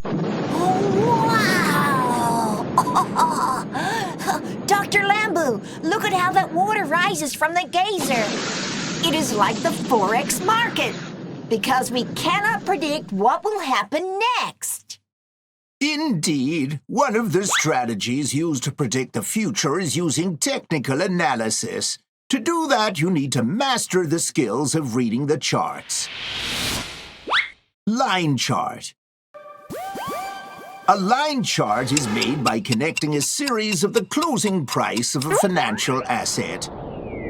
Wow! Dr. Lambu, look at how that water rises from the geyser. It is like the Forex market, because we cannot predict what will happen next. Indeed, one of the strategies used to predict the future is using technical analysis. To do that, you need to master the skills of reading the charts. Line chart. A line chart is made by connecting a series of the closing price of a financial asset.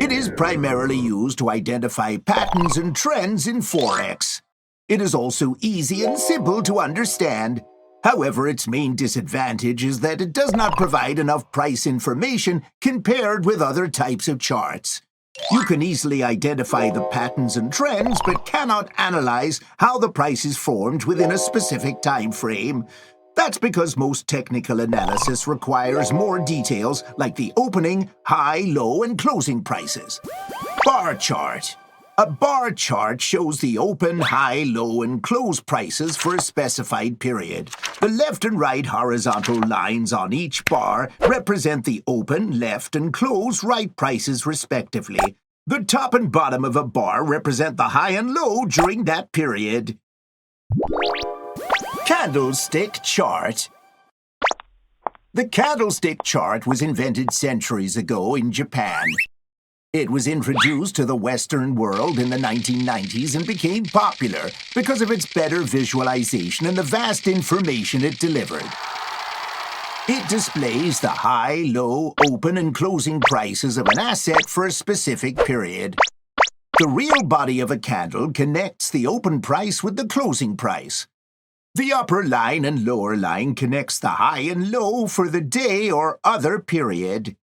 It is primarily used to identify patterns and trends in Forex. It is also easy and simple to understand. However, its main disadvantage is that it does not provide enough price information compared with other types of charts. You can easily identify the patterns and trends, but cannot analyze how the price is formed within a specific time frame. That's because most technical analysis requires more details like the opening, high, low, and closing prices. Bar chart. A bar chart shows the open, high, low, and close prices for a specified period. The left and right horizontal lines on each bar represent the open, left, and close right prices respectively. The top and bottom of a bar represent the high and low during that period. Candlestick chart. The candlestick chart was invented centuries ago in Japan. It was introduced to the Western world in the 1990s and became popular because of its better visualization and the vast information it delivered. It displays the high, low, open, and closing prices of an asset for a specific period. The real body of a candle connects the open price with the closing price. The upper line and lower line connects the high and low for the day or other period.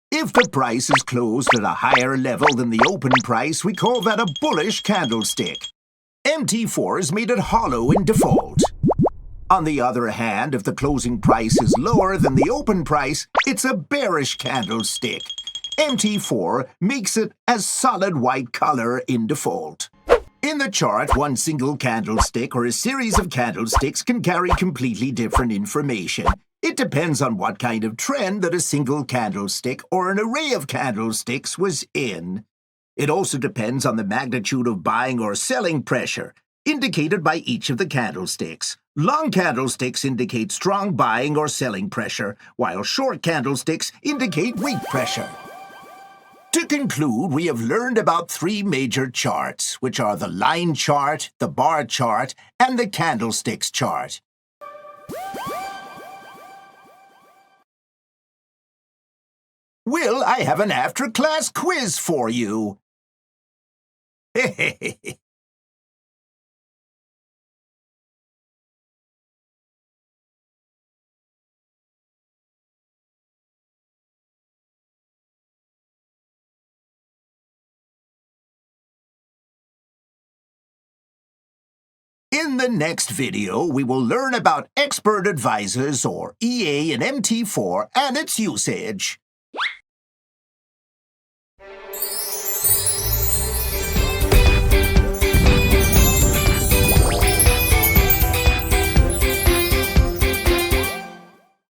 If the price is closed at a higher level than the open price, we call that a bullish candlestick. MT4 has made it hollow in default. On the other hand, if the closing price is lower than the open price, it's a bearish candlestick. MT4 makes it as solid white color in default. In the chart, one single candlestick or a series of candlesticks can carry completely different information. It depends on what kind of trend that a single candlestick or an array of candlesticks was in. It also depends on the magnitude of buying or selling pressure, indicated by each of the candlesticks. Long candlesticks indicate strong buying or selling pressure, while short candlesticks indicate weak pressure. To conclude, we have learned about three major charts, which are the line chart, the bar chart, and the candlesticks chart. Will, I have an after-class quiz for you. In the next video, we will learn about expert advisors, or EA and MT4, and its usage.